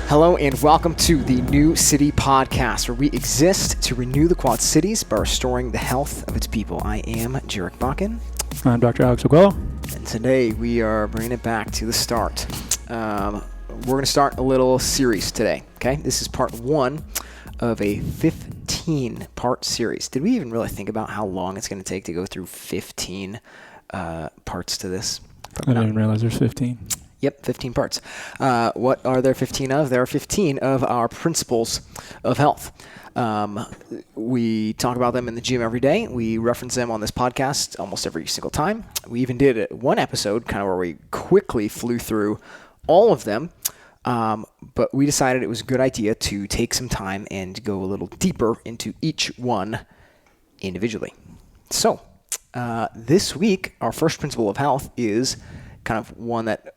Hello and welcome to the New City Podcast, where we exist to renew the Quad Cities by restoring the health of its people. I am Jarek Bakken. I'm Dr. Alex Oguello. And today we are bringing it back to the start. We're going to start a little series today, okay? This is part one of a 15-part series. Did we even really think about how long it's going to take to go through 15 parts to this? I didn't even realize there's 15. Yep, 15 parts. What are there 15 of? There are 15 of our principles of health. We talk about them in the gym every day. We reference them on this podcast almost every single time. We even did one episode kind of where we quickly flew through all of them. But we decided it was a good idea to take some time and go a little deeper into each one individually. So this week, our first principle of health is kind of one that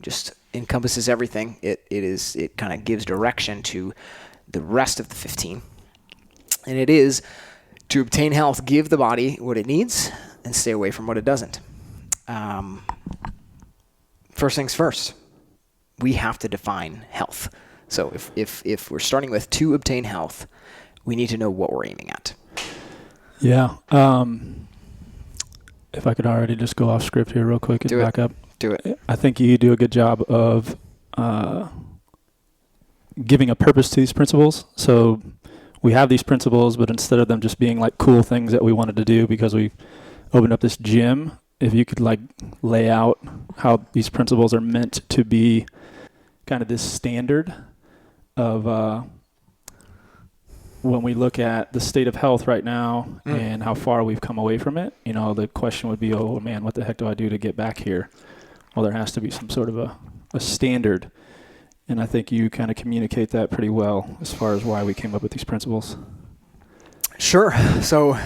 just encompasses everything. It kind of gives direction to the rest of the 15. And it is to obtain health, give the body what it needs and stay away from what it doesn't. First things first, we have to define health. So if we're starting with to obtain health, we need to know what we're aiming at. Yeah. If I could already just go off script here real quick and back up. Do it. I think you do a good job of giving a purpose to these principles. So we have these principles, but instead of them just being like cool things that we wanted to do because we opened up this gym, if you could like lay out how these principles are meant to be kind of this standard of when we look at the state of health right now and how far we've come away from it, the question would be, oh man, what the heck do I do to get back here? Well, there has to be some sort of a standard. And I think you kind of communicate that pretty well as far as why we came up with these principles. Sure. So,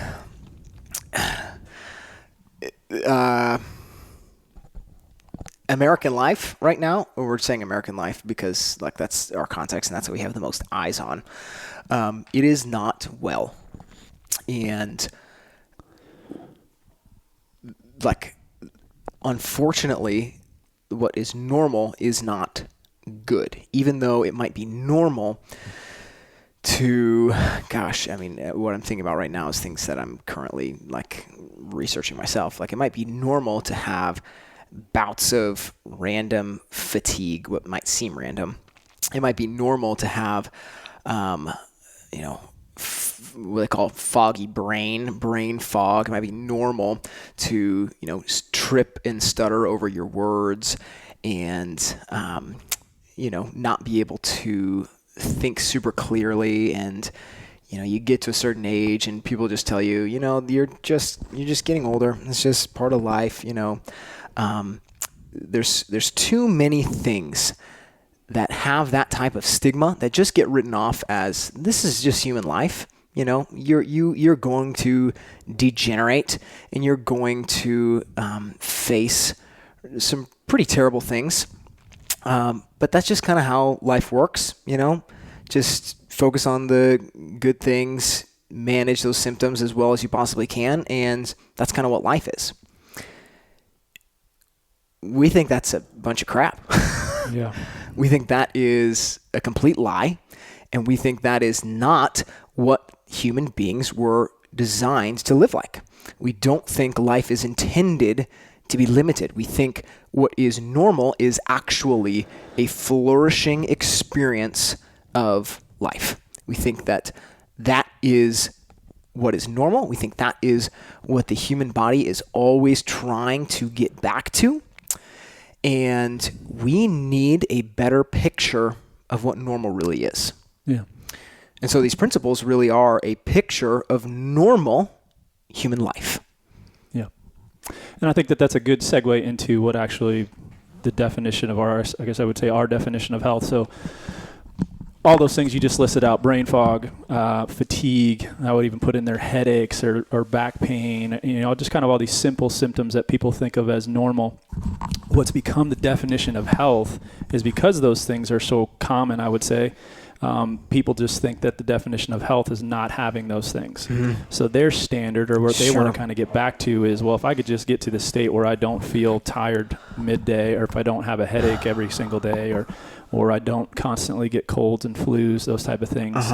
American life right now, or we're saying American life because like that's our context and that's what we have the most eyes on. It is not well. And like, unfortunately, what is normal is not good, even though it might be normal to, what I'm thinking about right now is things that I'm currently like researching myself. Like it might be normal to have bouts of random fatigue, what might seem random. It might be normal to have, what they call foggy brain fog. It might be normal to, trip and stutter over your words and, not be able to think super clearly. And, you get to a certain age and people just tell you, you're just getting older. It's just part of life. There's too many things that have that type of stigma that just get written off as this is just human life. You're going to degenerate and you're going to face some pretty terrible things. But that's just kind of how life works, Just focus on the good things, manage those symptoms as well as you possibly can, and that's kind of what life is. We think that's a bunch of crap. Yeah. We think that is a complete lie, and we think that is not what human beings were designed to live like. We don't think life is intended to be limited. We think what is normal is actually a flourishing experience of life. We think that is what is normal. We think that is what the human body is always trying to get back to. And we need a better picture of what normal really is. Yeah. And so these principles really are a picture of normal human life. Yeah. And I think that that's a good segue into what actually the definition of our definition of health. So all those things you just listed out, brain fog, fatigue, I would even put in there headaches or back pain, just kind of all these simple symptoms that people think of as normal. What's become the definition of health is because those things are so common, I would say, people just think that the definition of health is not having those things. So their standard, or what they want to kind of get back to, is, well, if I could just get to the state where I don't feel tired midday, or if I don't have a headache every single day, or I don't constantly get colds and flus, those type of things,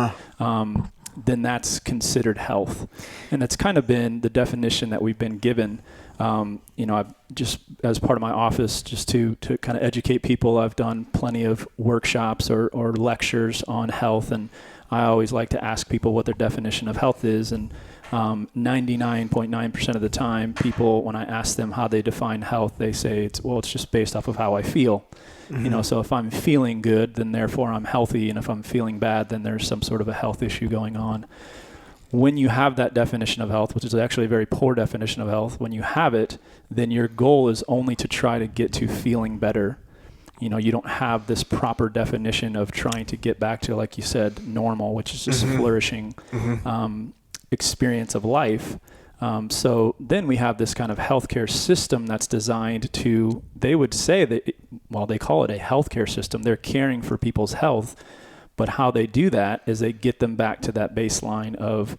then that's considered health. And that's kind of been the definition that we've been given. I've just, as part of my office, just to kind of educate people, I've done plenty of workshops or lectures on health, and I always like to ask people what their definition of health is. And 99.9% of the time, people, when I ask them how they define health, they say it's just based off of how I feel. So if I'm feeling good, then therefore I'm healthy, and if I'm feeling bad, then there's some sort of a health issue going on. When you have that definition of health, which is actually a very poor definition of health, when you have it, then your goal is only to try to get to feeling better. You don't have this proper definition of trying to get back to, like you said, normal, which is just a flourishing experience of life. So then we have this kind of healthcare system that's designed to, they would say that, they call it a healthcare system. They're caring for people's health. But how they do that is they get them back to that baseline of,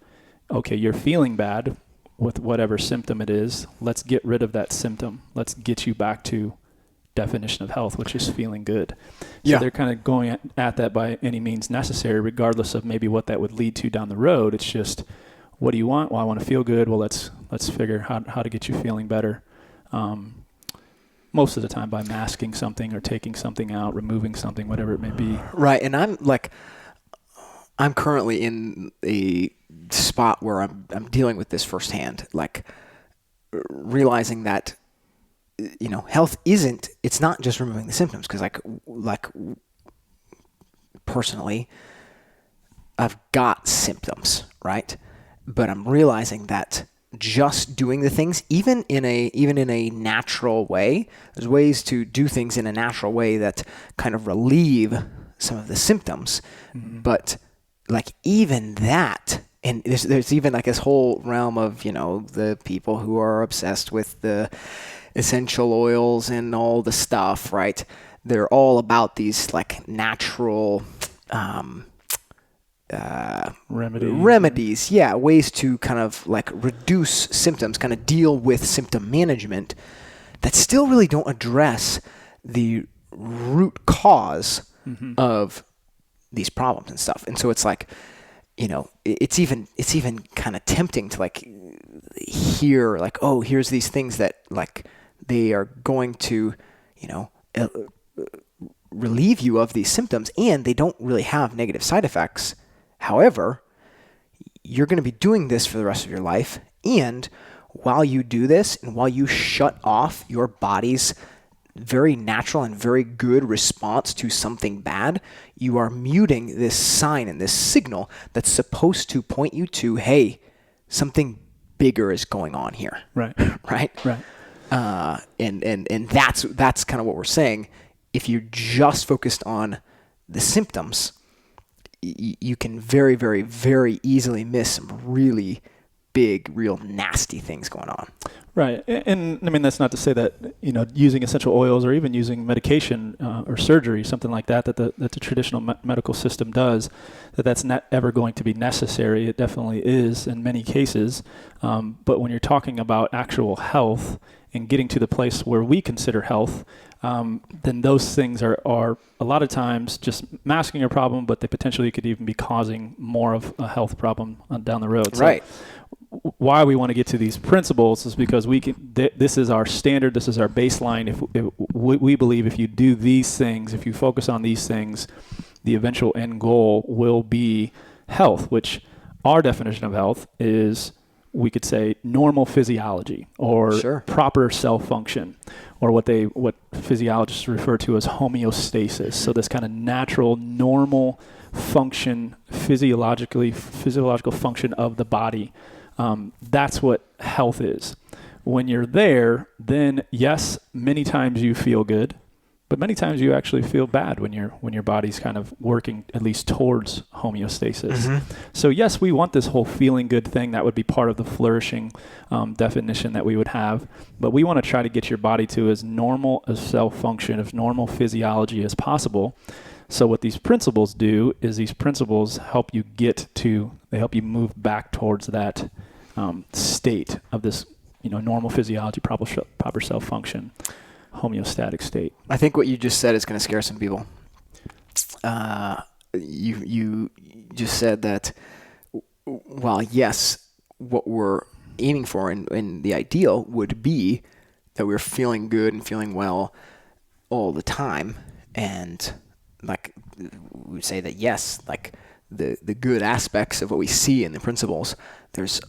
okay, you're feeling bad with whatever symptom it is. Let's get rid of that symptom. Let's get you back to definition of health, which is feeling good. So they're kind of going at that by any means necessary, regardless of maybe what that would lead to down the road. It's just, what do you want? Well, I want to feel good. Well, let's figure how to get you feeling better. Most of the time by masking something or taking something out, removing something, whatever it may be. Right. And I'm currently in a spot where I'm dealing with this firsthand, realizing that, health it's not just removing the symptoms. Cause like personally, I've got symptoms, right? But I'm realizing that just doing the things, even in a natural way, there's ways to do things in a natural way that kind of relieve some of the symptoms. But even that, and there's even this whole realm of, the people who are obsessed with the essential oils and all the stuff, right? They're all about these natural, remedies, ways to kind of reduce symptoms, kind of deal with symptom management that still really don't address the root cause of these problems and stuff. And so it's it's even kind of tempting to hear here's these things that they are going to relieve you of these symptoms, and they don't really have negative side effects. However, you're going to be doing this for the rest of your life. And while you do this, and while you shut off your body's very natural and very good response to something bad, you are muting this sign and this signal that's supposed to point you to, hey, something bigger is going on here. Right. Right. And that's kind of what we're saying. If you're just focused on the symptoms, you can very, very, very easily miss some really big, real nasty things going on. Right. And I mean, that's not to say that, using essential oils or even using medication or surgery, something like that the traditional medical system does, that's not ever going to be necessary. It definitely is in many cases. But when you're talking about actual health and getting to the place where we consider health, then those things are a lot of times just masking a problem, but they potentially could even be causing more of a health problem down the road. Right. So why we want to get to these principles is because this is our standard, this is our baseline. If we believe if you do these things, if you focus on these things, the eventual end goal will be health, which our definition of health is, we could say, normal physiology or proper cell function, or what physiologists refer to as homeostasis. So this kind of natural, normal function, physiological function of the body. That's what health is. When you're there, then yes, many times you feel good, but many times you actually feel bad when your body's kind of working at least towards homeostasis. So yes, we want this whole feeling good thing. That would be part of the flourishing definition that we would have. But we want to try to get your body to as normal a cell function, as normal physiology as possible. So what these principles do is these principles help you they help you move back towards that state of this, normal physiology, proper cell function, homeostatic state. I think what you just said is going to scare some people. You just said that, while yes, what we're aiming for and the ideal would be that we're feeling good and feeling well all the time, and like we say that yes, like the good aspects of what we see in the principles, there's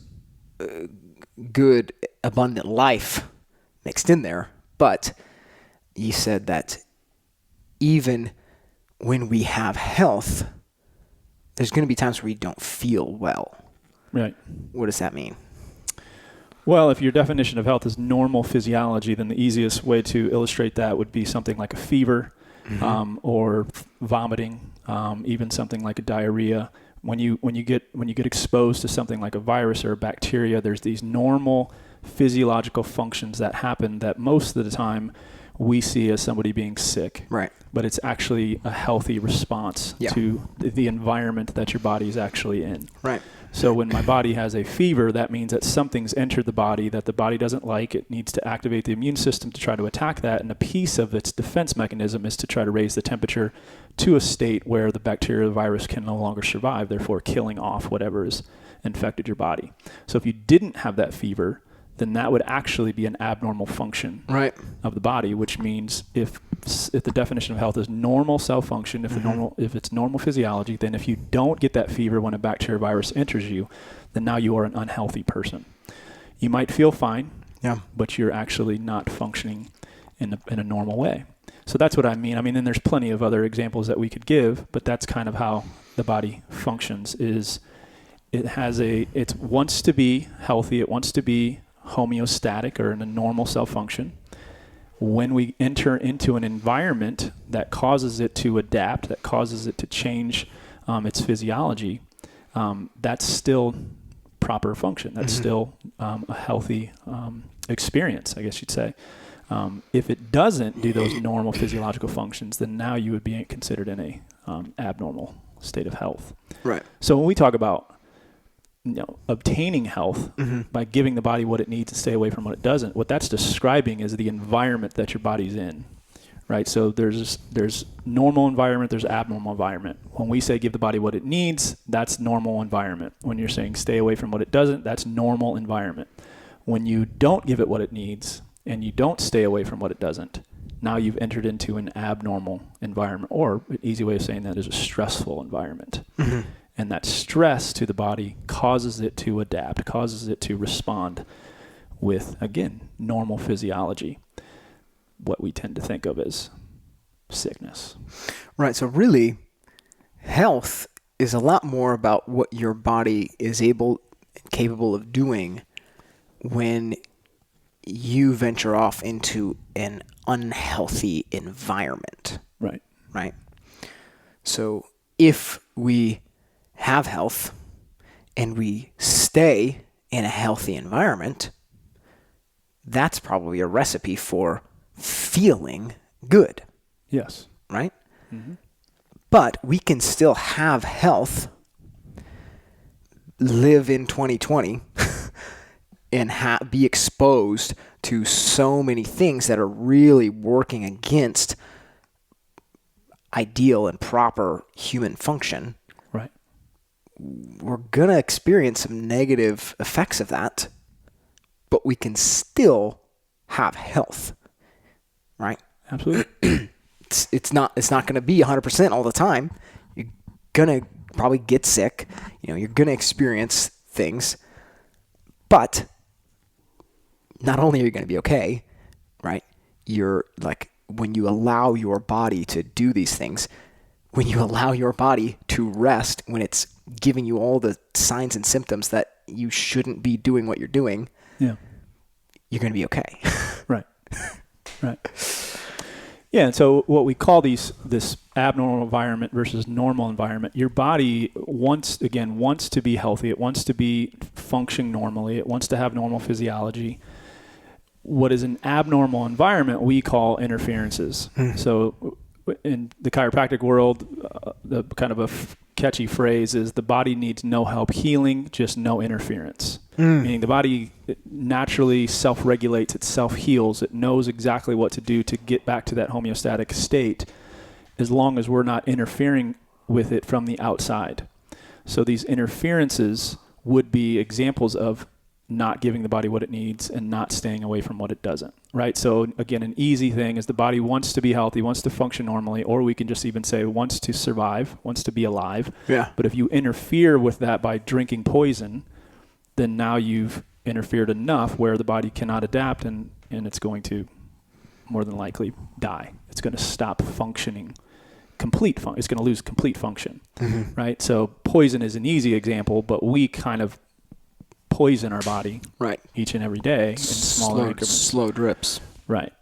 good abundant life mixed in there, but you said that even when we have health, there's going to be times where we don't feel well. Right. What does that mean? Well, if your definition of health is normal physiology, then the easiest way to illustrate that would be something like a fever, or vomiting, even something like a diarrhea. When you get exposed to something like a virus or a bacteria, there's these normal physiological functions that happen that most of the time we see as somebody being sick. Right. But it's actually a healthy response to the environment that your body is actually in. Right. So when my body has a fever, that means that something's entered the body that the body doesn't like. It needs to activate the immune system to try to attack that. And a piece of its defense mechanism is to try to raise the temperature to a state where the bacteria or the virus can no longer survive, therefore killing off whatever has infected your body. So if you didn't have that fever, then that would actually be an abnormal function of the body, which means if the definition of health is normal cell function, if it's normal physiology, then if you don't get that fever when a bacteria or virus enters you, then now you are an unhealthy person. You might feel fine, but you're actually not functioning in a normal way. So that's what I mean. I mean, then there's plenty of other examples that we could give, but that's kind of how the body functions. It wants to be healthy. It wants to be homeostatic or in a normal cell function. When we enter into an environment that causes it to adapt, that causes it to change its physiology, that's still proper function. That's still a healthy experience, I guess you'd say. If it doesn't do those normal physiological functions, then now you would be considered in a abnormal state of health. Right. So when we talk about obtaining health by giving the body what it needs to stay away from what it doesn't, what that's describing is the environment that your body's in, right? So there's normal environment, there's abnormal environment. When we say give the body what it needs, that's normal environment. When you're saying stay away from what it doesn't, that's normal environment. When you don't give it what it needs and you don't stay away from what it doesn't, now you've entered into an abnormal environment, or an easy way of saying that is a stressful environment. And that stress to the body causes it to adapt, causes it to respond with, again, normal physiology, what we tend to think of as sickness. Right. So really, health is a lot more about what your body is able and capable of doing when you venture off into an unhealthy environment. Right. Right. So if we have health and we stay in a healthy environment, that's probably a recipe for feeling good. Yes. Right? But we can still have health, live in 2020, and be exposed to so many things that are really working against ideal and proper human function. Right. We're going to experience some negative effects of that, but we can still have health, right? Absolutely. It's not going to be 100% all the time. You're going to probably get sick. You're going to experience things, but not only are you going to be okay, right? You're like, when you allow your body to do these things, when you allow your body to rest, when it's giving you all the signs and symptoms that you shouldn't be doing what you're doing, you're going to be okay. Right. Yeah, and so what we call this abnormal environment versus normal environment, your body wants to be healthy. It wants to be functioning normally. It wants to have normal physiology. What is an abnormal environment we call interferences. So in the chiropractic world, the kind of a catchy phrase is the body needs no help healing, just no interference. Meaning the body naturally self-regulates, it self-heals, it knows exactly what to do to get back to that homeostatic state as long as we're not interfering with it from the outside. So these interferences would be examples of not giving the body what it needs and not staying away from what it doesn't, right? So again, an easy thing is the body wants to be healthy, wants to function normally, or we can just even say wants to survive, wants to be alive. Yeah. But if you interfere with that by drinking poison, then now you've interfered enough where the body cannot adapt and it's going to more than likely die. It's going to stop functioning. It's going to lose complete function, right? So poison is an easy example, but we kind of poison our body each and every day in smaller increments. Slow drips. Right.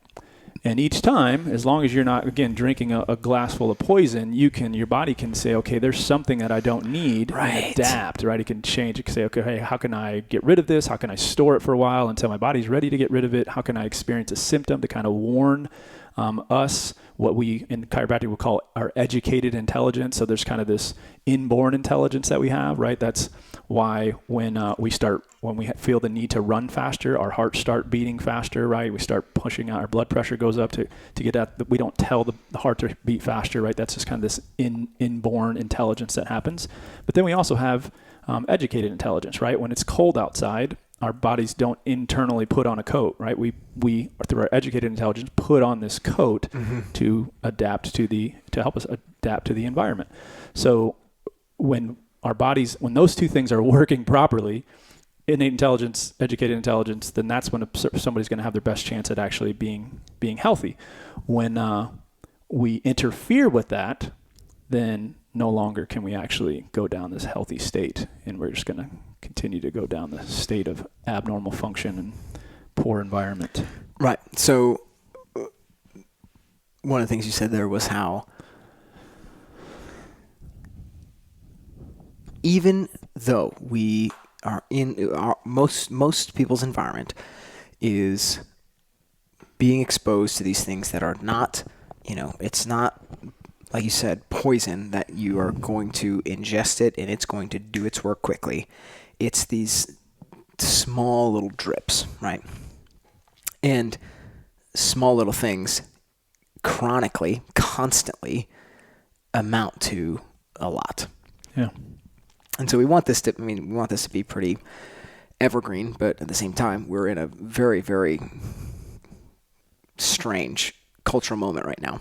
And each time, as long as you're not, again, drinking a glass full of poison, your body can say, okay, there's something that I don't need and adapt, right? It can change. It can say, okay, hey, how can I get rid of this? How can I store it for a while until my body's ready to get rid of it? How can I experience a symptom to kind of warn us, what we in chiropractic would call our educated intelligence. So there's kind of this inborn intelligence that we have, right? That's why when we feel the need to run faster, our hearts start beating faster, right? We start pushing out, our blood pressure goes up to get at, we don't tell the heart to beat faster, right? That's just kind of this inborn intelligence that happens. But then we also have educated intelligence, right? When it's cold outside, our bodies don't internally put on a coat, right? We through our educated intelligence put on this coat to help us adapt to the environment. So when those two things are working properly, innate intelligence, educated intelligence, then that's when somebody's going to have their best chance at actually being healthy. When we interfere with that, then no longer can we actually go down this healthy state, and we're just going to continue to go down the state of abnormal function and poor environment. Right. So one of the things you said there was how even though we are in most people's environment is being exposed to these things that are not, it's not, like you said, poison that you are going to ingest it and it's going to do its work quickly. It's these small little drips, right? And small little things chronically, constantly amount to a lot. Yeah. And so we want this to be pretty evergreen, but at the same time, we're in a very, very strange cultural moment right now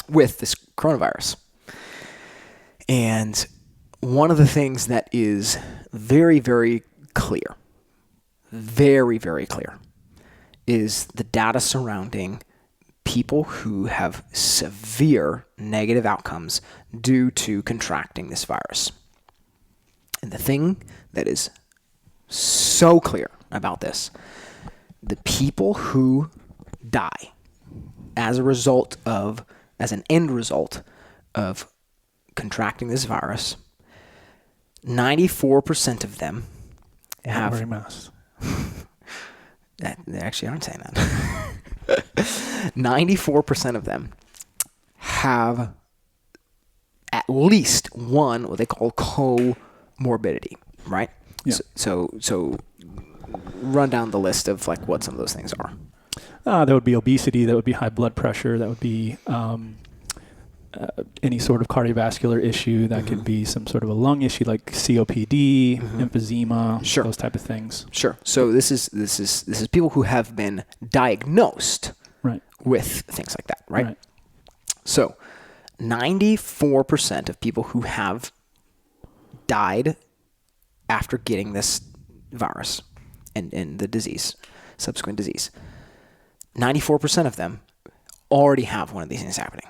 with this coronavirus. And one of the things that is very, very clear, is the data surrounding people who have severe negative outcomes due to contracting this virus. And the thing that is so clear about this, the people who die as an end result of contracting this virus, 94% of them have... wearing masks. They actually aren't saying that. 94% of them have at least one, what they call comorbidity, right? Yeah. So run down the list of like what some of those things are. That would be obesity. That would be high blood pressure. That would be any sort of cardiovascular issue. That could be some sort of a lung issue like COPD, emphysema, those type of things. Sure. So this is people who have been diagnosed with things like that, right? So 94% of people who have died after getting this virus and the disease, subsequent disease, 94% of them already have one of these things happening.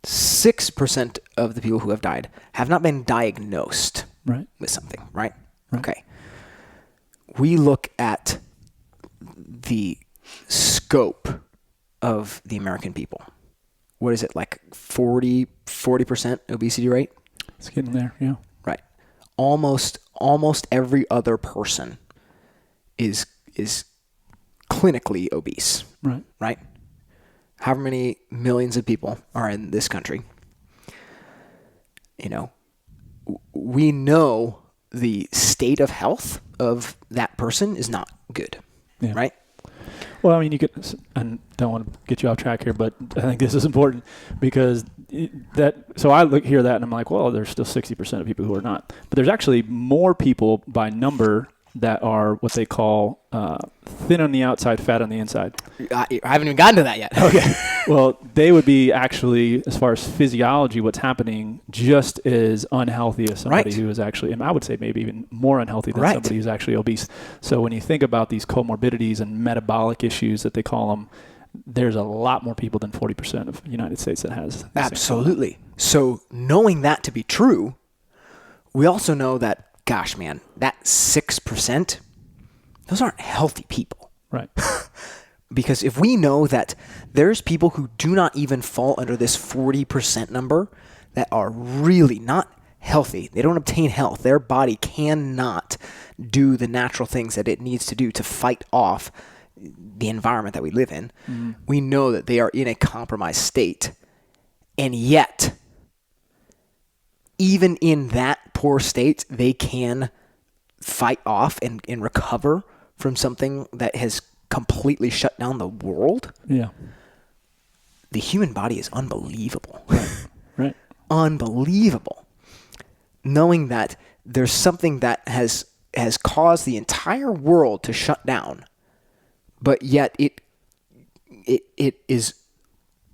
6% of the people who have died have not been diagnosed with something, right? Okay. We look at the scope of the American people. What is it, like 40% obesity rate? It's getting there, yeah. Right. Almost every other person is clinically obese. Right. however many millions of people are in this country, we know the state of health of that person is not good, right? Well, I mean, you could, and don't want to get you off track here, but I think this is important because so I hear that and I'm like, well, there's still 60% of people who are not. But there's actually more people by number that are what they call thin on the outside, fat on the inside. I haven't even gotten to that yet. Okay. Well, they would be actually, as far as physiology, what's happening, just as unhealthy as somebody who is actually, and I would say maybe even more unhealthy than somebody who's actually obese. So when you think about these comorbidities and metabolic issues that they call them, there's a lot more people than 40% of the United States that has. Absolutely. So knowing that to be true, we also know that, gosh, man, that 6%, those aren't healthy people. Right. Because if we know that there's people who do not even fall under this 40% number that are really not healthy, they don't obtain health, their body cannot do the natural things that it needs to do to fight off the environment that we live in, we know that they are in a compromised state. And yet, even in that poor state, they can fight off and recover from something that has completely shut down the world. Yeah. The human body is unbelievable. Right. Unbelievable. Knowing that there's something that has caused the entire world to shut down, but yet it is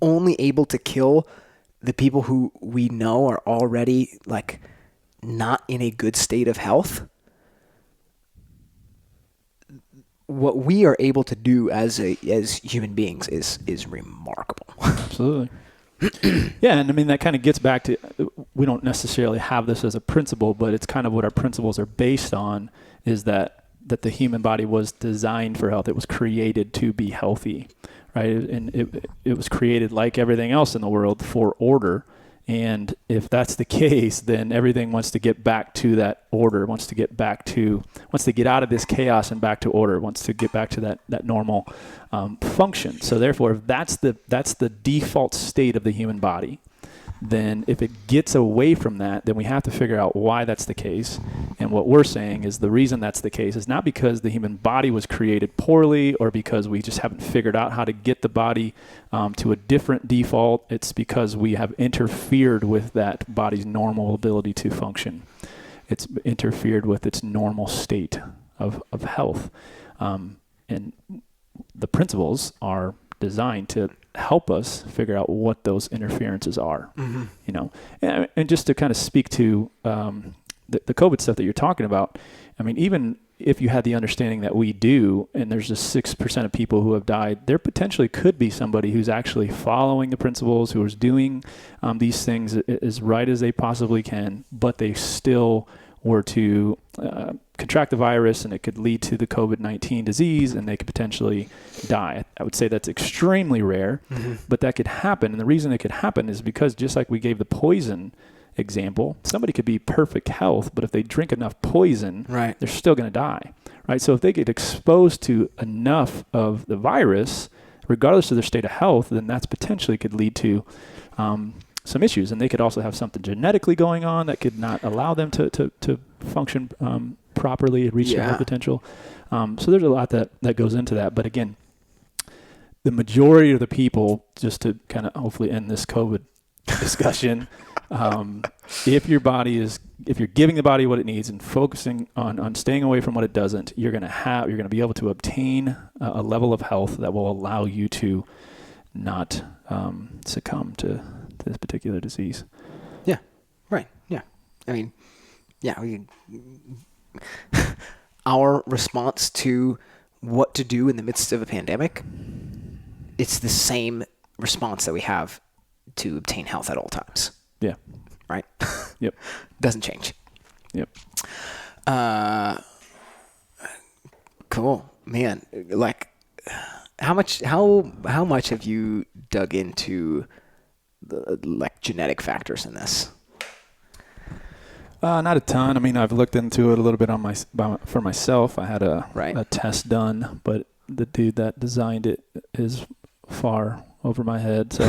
only able to kill the people who we know are already like not in a good state of health. What we are able to do as human beings is remarkable. Absolutely. Yeah, and I mean that kind of gets back to, we don't necessarily have this as a principle, but it's kind of what our principles are based on, is that the human body was designed for health. It was created to be healthy, right? And it was created, like everything else in the world, for order. And if that's the case, then everything wants to get back to that order, wants to get out of this chaos and back to order, wants to get back to that normal function. So therefore, if that's the default state of the human body, then if it gets away from that, then we have to figure out why that's the case. And what we're saying is the reason that's the case is not because the human body was created poorly or because we just haven't figured out how to get the body to a different default. It's because we have interfered with that body's normal ability to function. It's interfered with its normal state of health. And the principles are designed to help us figure out what those interferences are, and just to kind of speak to the COVID stuff that you're talking about. I mean, even if you had the understanding that we do, and there's just 6% of people who have died, there potentially could be somebody who's actually following the principles, who is doing these things as right as they possibly can, but they still were to contract the virus, and it could lead to the COVID-19 disease, and they could potentially die. I would say that's extremely rare, but that could happen. And the reason it could happen is because, just like we gave the poison example, somebody could be perfect health, but if they drink enough poison, they're still going to die, right? So if they get exposed to enough of the virus, regardless of their state of health, then that's potentially could lead to some issues. And they could also have something genetically going on that could not allow them to function properly, reach their full potential. So there's a lot that goes into that. But again, the majority of the people, just to kind of hopefully end this COVID discussion, if you're giving the body what it needs and focusing on staying away from what it doesn't, you're going to be able to obtain a level of health that will allow you to not succumb to this particular disease. Yeah. Right. Yeah. I mean, our response to what to do in the midst of a pandemic, it's the same response that we have to obtain health at all times. Yeah. Right? Yep. Doesn't change. Yep. Cool. Man, like how much have you dug into the genetic factors in this? Not a ton. I mean, I've looked into it a little bit for myself. I had a test done, but the dude that designed it is far over my head, so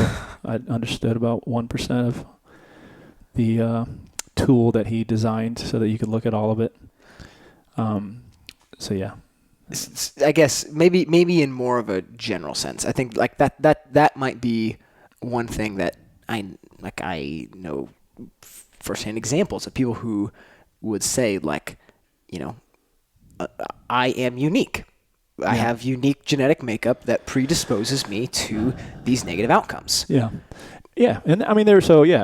I understood about 1% of the tool that he designed so that you could look at all of it. So yeah. I guess maybe in more of a general sense. I think like that might be one thing that I know firsthand examples of people who would say like, I am unique. I have unique genetic makeup that predisposes me to these negative outcomes. Yeah. Yeah. And I mean, I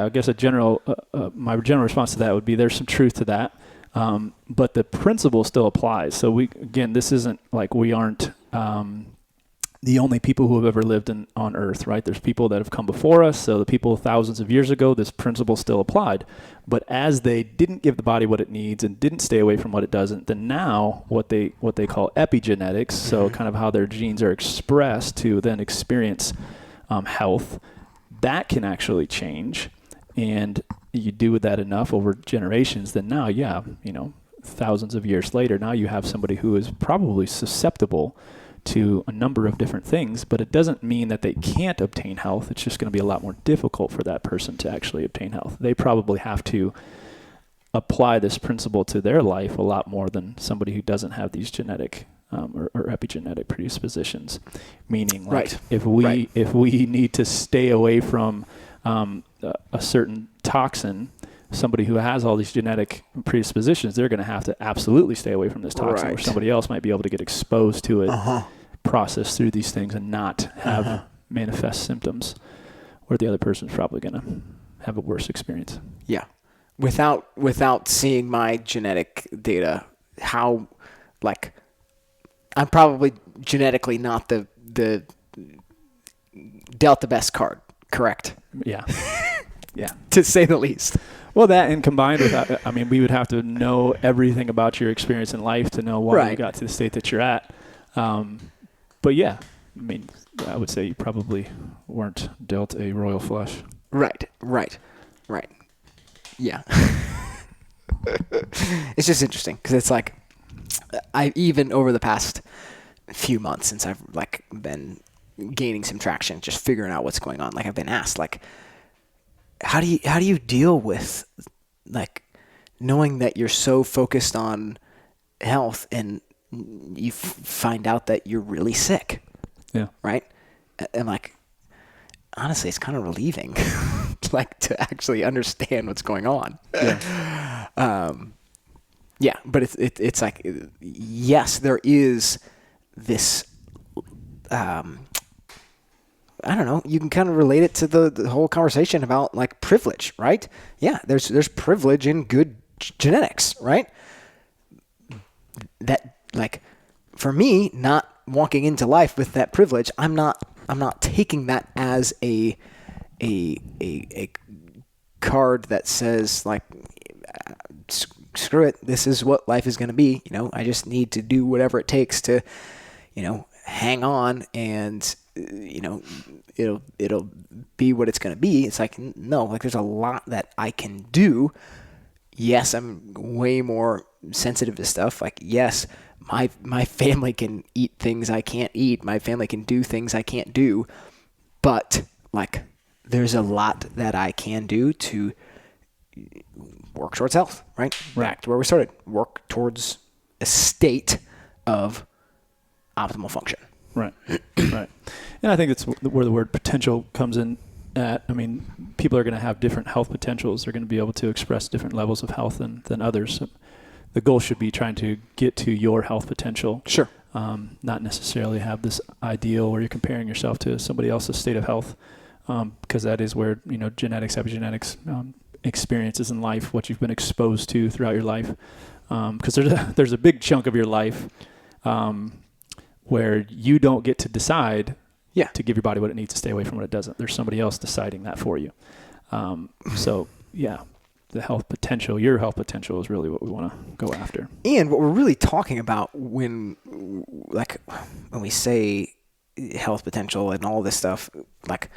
guess my general response to that would be there's some truth to that. But the principle still applies. So this isn't like we aren't the only people who have ever lived on Earth, right? There's people that have come before us. So the people thousands of years ago, this principle still applied. But as they didn't give the body what it needs and didn't stay away from what it doesn't, then now what they call epigenetics, so kind of how their genes are expressed to then experience health, that can actually change. And you do that enough over generations, then now, thousands of years later, now you have somebody who is probably susceptible to a number of different things, but it doesn't mean that they can't obtain health. It's just going to be a lot more difficult for that person to actually obtain health. They probably have to apply this principle to their life a lot more than somebody who doesn't have these genetic or epigenetic predispositions. Meaning, like, if we need to stay away from a certain toxin, somebody who has all these genetic predispositions, they're going to have to absolutely stay away from this toxin, or somebody else might be able to get exposed to it, process through these things, and not have manifest symptoms, where the other person's probably going to have a worse experience. Yeah. Without seeing my genetic data, how, like, I'm probably genetically not the dealt the best card, correct? Yeah. Yeah. To say the least. Well, that, and combined with, we would have to know everything about your experience in life to know why you got to the state that you're at. But yeah, I would say you probably weren't dealt a royal flush. Right. Yeah. It's just interesting because it's like, I even over the past few months since I've like been gaining some traction, just figuring out what's going on. Like I've been asked, like, how do you deal with like knowing that you're so focused on health and you find out that you're really sick? Yeah. Right. And like, honestly, it's kind of relieving, like to actually understand what's going on. Yeah. Yeah, but it's like, yes, there is this, I don't know, you can kind of relate it to the whole conversation about like privilege, right? Yeah, there's privilege in good genetics, right? That, like, for me, not walking into life with that privilege, I'm not taking that as a card that says like, screw it, this is what life is going to be. I just need to do whatever it takes to, hang on, and it'll be what it's going to be. It's like, no, like there's a lot that I can do. Yes, I'm way more sensitive to stuff. Like, yes, my family can eat things I can't eat. My family can do things I can't do. But like, there's a lot that I can do to work towards health, right? Back to where we started. Work towards a state of optimal function. Right. Right. And I think it's where the word potential comes in at. People are going to have different health potentials. They're going to be able to express different levels of health than others. So the goal should be trying to get to your health potential. Sure. Not necessarily have this ideal where you're comparing yourself to somebody else's state of health, because that is where, genetics, epigenetics, experiences in life, what you've been exposed to throughout your life. Because there's a big chunk of your life where you don't get to decide to give your body what it needs to stay away from what it doesn't. There's somebody else deciding that for you. So yeah, your health potential is really what we want to go after. And what we're really talking about when we say health potential and all this stuff, like,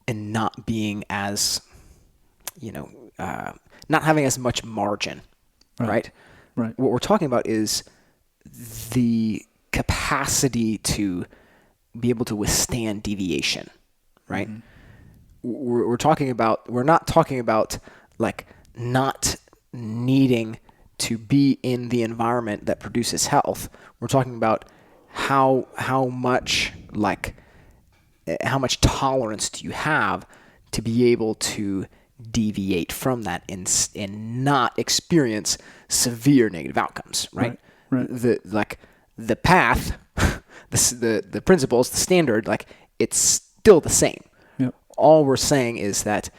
and not being as, not having as much margin, right? Right. What we're talking about is the capacity to be able to withstand deviation. right? We're not talking about like not needing to be in the environment that produces health. We're talking about how much tolerance do you have to be able to deviate from that and not experience severe negative outcomes, right? Right. The path, the principles, the standard, like it's still the same. Yep. All we're saying is that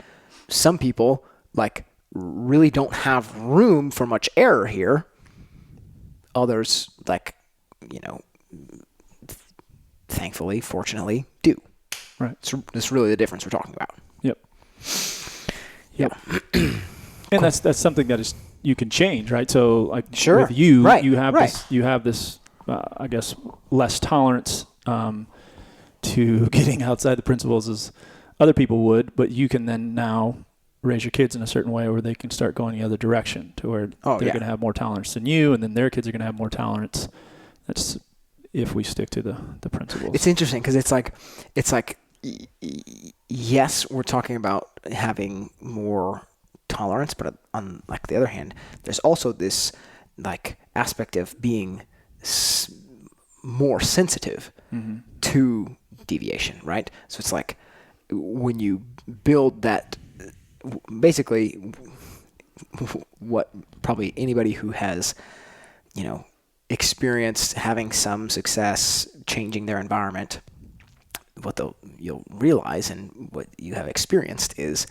some people like really don't have room for much error here. Others, like, thankfully, fortunately, do. Right. That's really the difference we're talking about. Yep. Yep. And Cool. that's something that is you can change, right? So like Sure. with you, Right. you have Right. this I guess less tolerance to getting outside the principles as other people would, but you can then now raise your kids in a certain way where they can start going the other direction to where they're going to have more tolerance than you, and then their kids are going to have more tolerance. That's if we stick to the principles. It's interesting because it's like yes, we're talking about having more tolerance, but on like the other hand, there's also this like aspect of being more sensitive to deviation, right? So it's like when you build that, basically what probably anybody who has, experienced having some success changing their environment, what you'll realize and what you have experienced is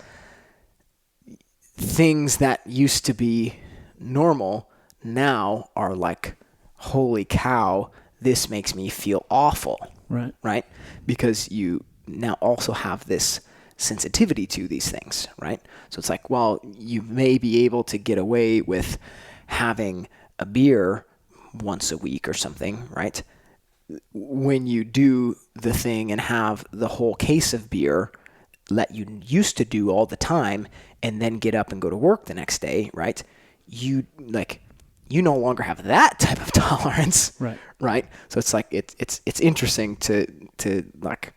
things that used to be normal now are like, holy cow, this makes me feel awful. Right? Because you now also have this sensitivity to these things, right? So it's like, well, you may be able to get away with having a beer once a week or something, right? When you do the thing and have the whole case of beer that you used to do all the time and then get up and go to work the next day, right? You no longer have that type of tolerance, right? So it's like it's interesting to like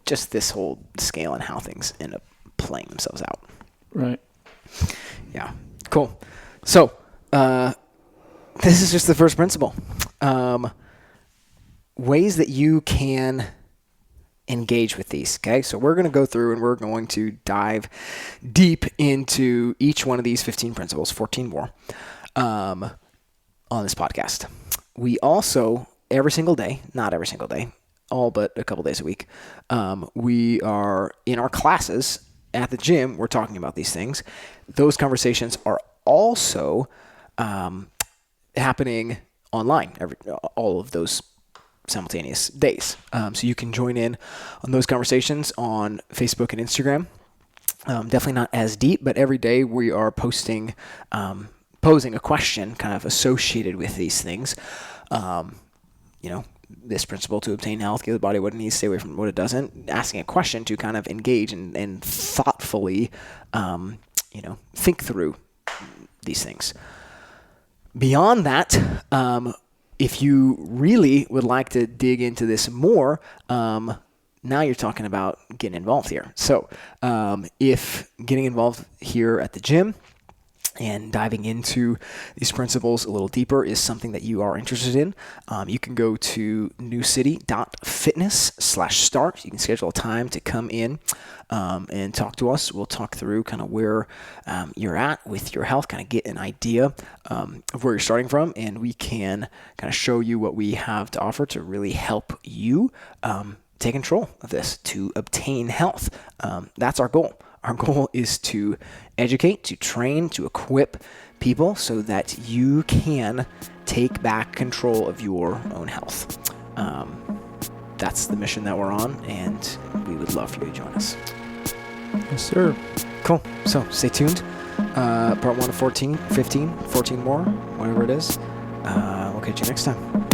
just this whole scale and how things end up playing themselves out. Right. Yeah. Cool. So this is just the first principle. Ways that you can engage with these. Okay. So we're going to go through and we're going to dive deep into each one of these 15 principles, 14 more, on this podcast. We also, every single day, not every single day, all but a couple days a week, we are in our classes at the gym. We're talking about these things. Those conversations are also happening online, all of those simultaneous days. So you can join in on those conversations on Facebook and Instagram. Definitely not as deep, but every day we are posing a question kind of associated with these things. This principle to obtain health, give the body what it needs, stay away from what it doesn't, asking a question to kind of engage and thoughtfully, think through these things. Beyond that, if you really would like to dig into this more, now you're talking about getting involved here. So if getting involved here at the gym and diving into these principles a little deeper is something that you are interested in, you can go to newcity.fitness/start. You can schedule a time to come in and talk to us. We'll talk through kind of where you're at with your health, kind of get an idea of where you're starting from, and we can kind of show you what we have to offer to really help you take control of this to obtain health. That's our goal. Our goal is to educate, to train, to equip people so that you can take back control of your own health. That's the mission that we're on, and we would love for you to join us. Yes, sir. Cool. So stay tuned. Part 1 of 14 more, whatever it is. We'll catch you next time.